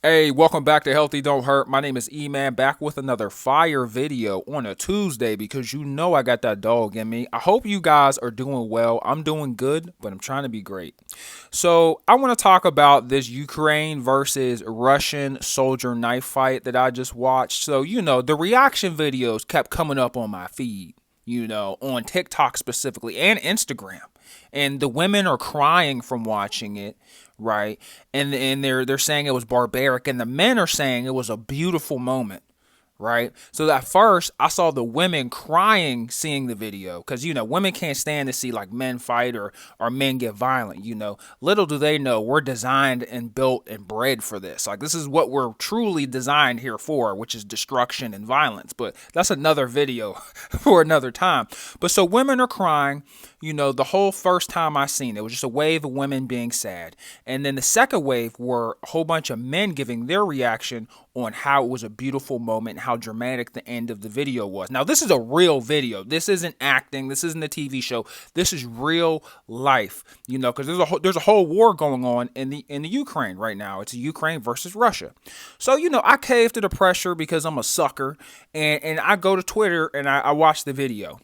Hey, welcome back to Healthy Don't Hurt. My name is E-Man, back with another fire video on a Tuesday because you know I got that dog in me. I hope you guys are doing well. I'm doing good, but I'm trying to be great. So I want to talk about this Ukraine versus Russian soldier knife fight that I just watched. So, the reaction videos kept coming up on my feed, on TikTok specifically and Instagram. And the women are crying from watching it, right? And they're saying it was barbaric, and the men are saying it was a beautiful moment, right? So at first, I saw the women crying seeing the video because women can't stand to see like men fight or men get violent. Little do they know we're designed and built and bred for this. Like this is what we're truly designed here for, which is destruction and violence. But that's another video for another time. But so women are crying. The whole first time I seen it was just a wave of women being sad. And then the second wave were a whole bunch of men giving their reaction on how it was a beautiful moment and how dramatic the end of the video was. Now, this is a real video. This isn't acting. This isn't a TV show. This is real life, because there's a whole war going on in the Ukraine right now. It's Ukraine versus Russia. So, I caved to the pressure because I'm a sucker. And I go to Twitter and I watch the video.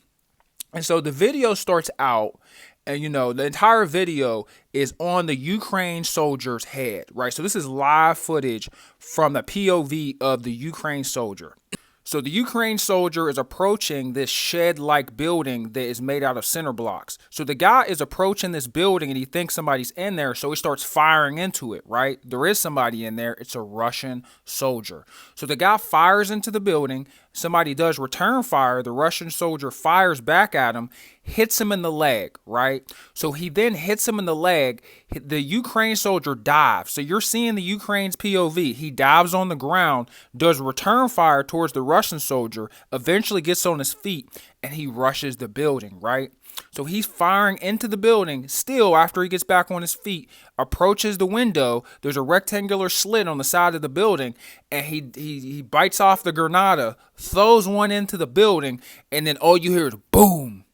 And so the video starts out and, the entire video is on the Ukraine soldier's head, right? So this is live footage from the POV of the Ukraine soldier. So the Ukraine soldier is approaching this shed-like building that is made out of cinder blocks. So the guy is approaching this building and he thinks somebody's in there, so he starts firing into it, right? There is somebody in there. It's a Russian soldier. So the guy fires into the building. Somebody does return fire. The Russian soldier fires back at him, hits him in the leg, right? So he then hits him in the leg. The Ukraine soldier dives. So you're seeing the Ukraine's POV. He dives on the ground, does return fire towards the Russian soldier, eventually gets on his feet, and he rushes the building, right? So he's firing into the building still after he gets back on his feet, approaches the window. There's a rectangular slit on the side of the building, and he bites off the granada, throws one into the building, and then all you hear is boom.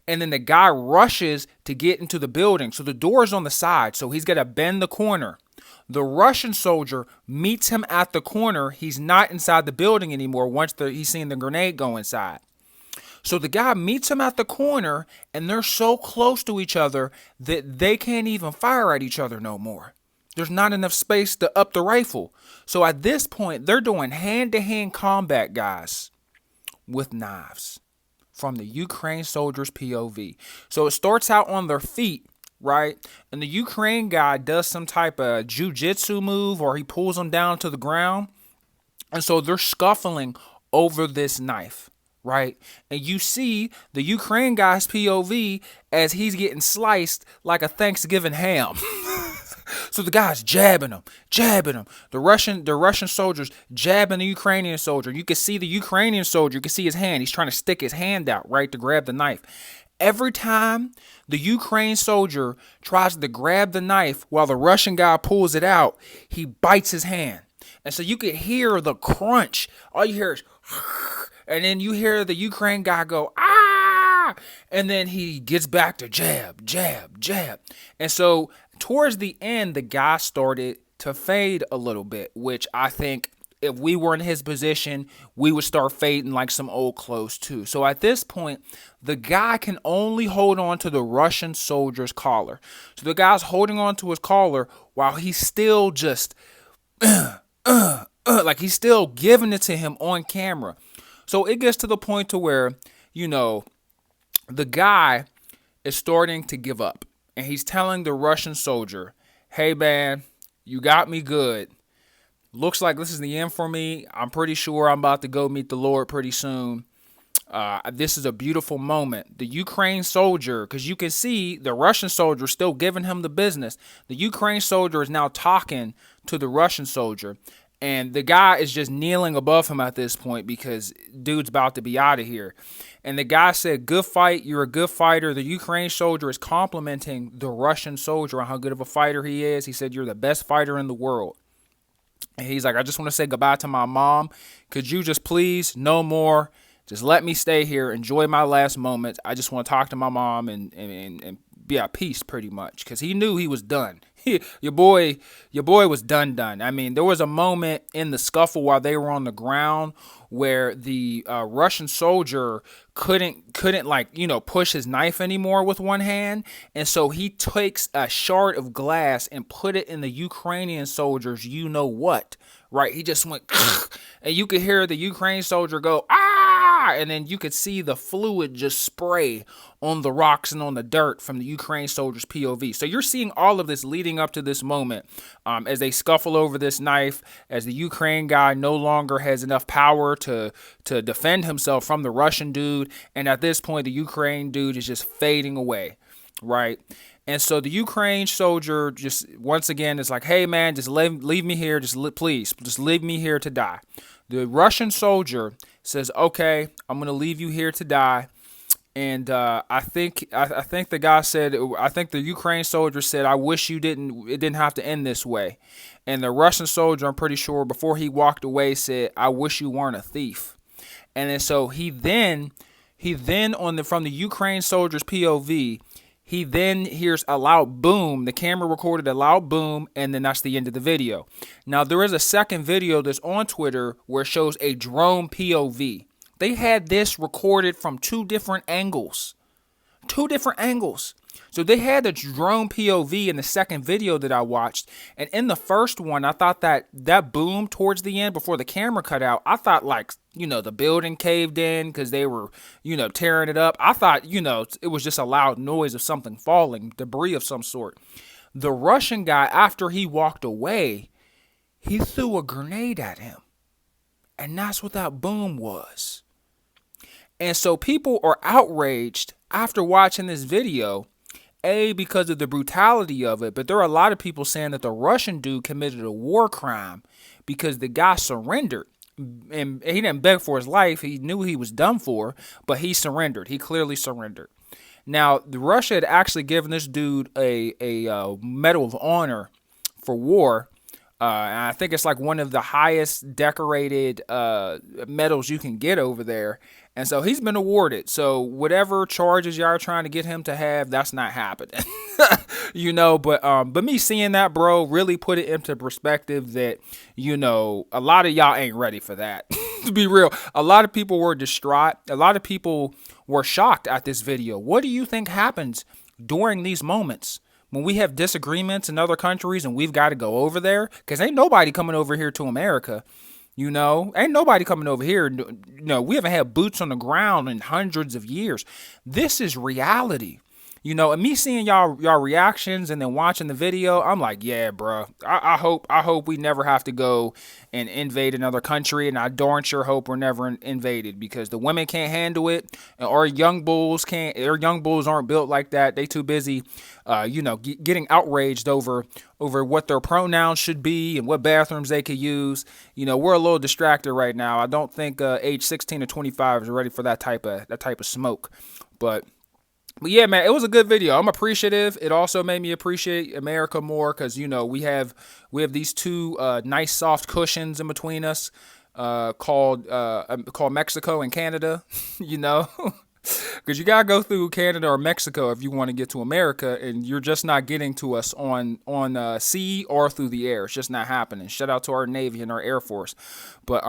And then the guy rushes to get into the building. So the door is on the side, so he's got to bend the corner. The Russian soldier meets him at the corner. He's not inside the building anymore once he's seen the grenade go inside. So the guy meets him at the corner, and they're so close to each other that they can't even fire at each other no more. There's not enough space to up the rifle. So at this point, they're doing hand-to-hand combat, guys, with knives from the Ukraine soldier's POV. So it starts out on their feet, right? And the Ukraine guy does some type of jiu-jitsu move, or he pulls them down to the ground. And so they're scuffling over this knife, right? And you see the Ukraine guy's POV as he's getting sliced like a Thanksgiving ham. So the guy's jabbing him. The Russian soldiers jabbing the Ukrainian soldier. You can see the Ukrainian soldier. You can see his hand. He's trying to stick his hand out, right, to grab the knife. Every time the Ukraine soldier tries to grab the knife while the Russian guy pulls it out, he bites his hand. And so you can hear the crunch. All you hear is, and then you hear the Ukraine guy go, ah! And then he gets back to jab. And so towards the end, the guy started to fade a little bit, which I think if we were in his position, we would start fading like some old clothes too. So at this point, the guy can only hold on to the Russian soldier's collar. So the guy's holding on to his collar while he's still just, like he's still giving it to him on camera. So it gets to the point to where, the guy is starting to give up. And he's telling the Russian soldier, hey, man, you got me good. Looks like this is the end for me. I'm pretty sure I'm about to go meet the Lord pretty soon. This is a beautiful moment. The Ukraine soldier, because you can see the Russian soldier still giving him the business. The Ukraine soldier is now talking to the Russian soldier. And the guy is just kneeling above him at this point because dude's about to be out of here. And the guy said, good fight. You're a good fighter. The Ukraine soldier is complimenting the Russian soldier on how good of a fighter he is. He said, you're the best fighter in the world. And he's like, I just want to say goodbye to my mom. Could you just please, no more, just let me stay here, enjoy my last moments. I just want to talk to my mom and be at peace pretty much, because he knew he was done. your boy, your boy was done. I mean, there was a moment in the scuffle while they were on the ground where the Russian soldier couldn't like push his knife anymore with one hand, and so he takes a shard of glass and put it in the Ukrainian soldiers. You know what? Right? He just went, and you could hear the Ukraine soldier go, ah, and then you could see the fluid just spray on the rocks and on the dirt from the Ukraine soldier's POV. So you're seeing all of this leading up to this moment as they scuffle over this knife, as the Ukraine guy no longer has enough power to defend himself from the Russian dude. And at this point, the Ukraine dude is just fading away, right? And so the Ukraine soldier just once again is like, hey, man, just leave me here. Please, just leave me here to die. The Russian soldier says, OK, I'm going to leave you here to die. And I think the guy said, I think the Ukraine soldier said, I wish it didn't have to end this way. And the Russian soldier, I'm pretty sure, before he walked away, said, I wish you weren't a thief. And then so he then from the Ukraine soldier's POV, he then hears a loud boom. The camera recorded a loud boom, and then that's the end of the video. Now, there is a second video that's on Twitter where it shows a drone POV. They had this recorded from two different angles. So they had the drone POV in the second video that I watched. And in the first one, I thought that boom towards the end before the camera cut out, I thought like, the building caved in because they were, tearing it up. I thought, it was just a loud noise of something falling, debris of some sort. The Russian guy, after he walked away, he threw a grenade at him. And that's what that boom was. And so people are outraged after watching this video, because of the brutality of it, but there are a lot of people saying that the Russian dude committed a war crime because the guy surrendered. And he didn't beg for his life. He knew he was done for, but he surrendered. He clearly surrendered. Now, Russia had actually given this dude a Medal of Honor for war. And I think it's like one of the highest decorated medals you can get over there. And so he's been awarded. So whatever charges y'all are trying to get him to have, that's not happening. But me seeing that, bro, really put it into perspective that, a lot of y'all ain't ready for that. To be real, a lot of people were distraught. A lot of people were shocked at this video. What do you think happens during these moments? When we have disagreements in other countries and we've got to go over there, because ain't nobody coming over here to America, ain't nobody coming over here. We haven't had boots on the ground in hundreds of years. This is reality. And me seeing y'all reactions and then watching the video, I'm like, yeah, bro. I hope we never have to go and invade another country, and I darn sure hope we're never invaded because the women can't handle it, and our young bulls can't. Our young bulls aren't built like that. They too busy, getting outraged over what their pronouns should be and what bathrooms they could use. We're a little distracted right now. I don't think age 16 to 25 is ready for that type of smoke, But yeah, man, it was a good video. I'm appreciative. It also made me appreciate America more because, we have these two nice soft cushions in between us called Mexico and Canada, Because you got to go through Canada or Mexico if you want to get to America, and you're just not getting to us on sea or through the air. It's just not happening. Shout out to our Navy and our Air Force. But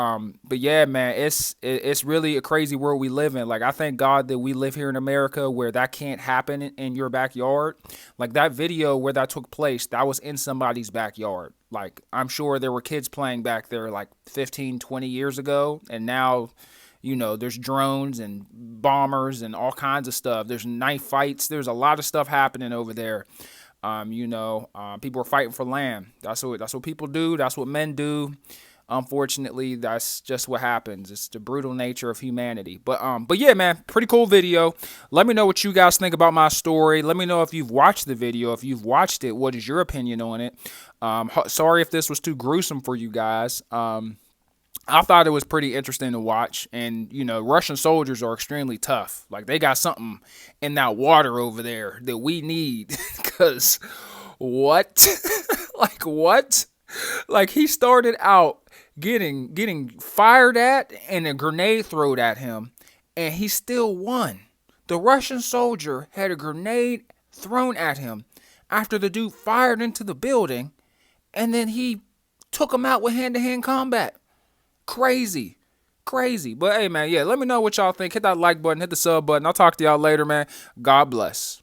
yeah, man, it's really a crazy world we live in. Like, I thank God that we live here in America where that can't happen in your backyard. Like, that video where that took place, that was in somebody's backyard. Like, I'm sure there were kids playing back there like 15, 20 years ago, and now there's drones and bombers and all kinds of stuff. There's knife fights. There's a lot of stuff happening over there. People are fighting for land. That's what people do. That's what men do. Unfortunately, that's just what happens. It's the brutal nature of humanity. But yeah, man, pretty cool video. Let me know what you guys think about my story. Let me know if you've watched the video. If you've watched it, what is your opinion on it? Sorry if this was too gruesome for you guys. I thought it was pretty interesting to watch. And, Russian soldiers are extremely tough. Like, they got something in that water over there that we need. Because what? Like, what? Like, he started out getting fired at and a grenade thrown at him, and he still won. The Russian soldier had a grenade thrown at him, after the dude fired into the building and then he took him out with hand-to-hand combat. Crazy. Crazy. But hey, man, yeah, let me know what y'all think. Hit that like button, hit the sub button. I'll talk to y'all later, man. God bless.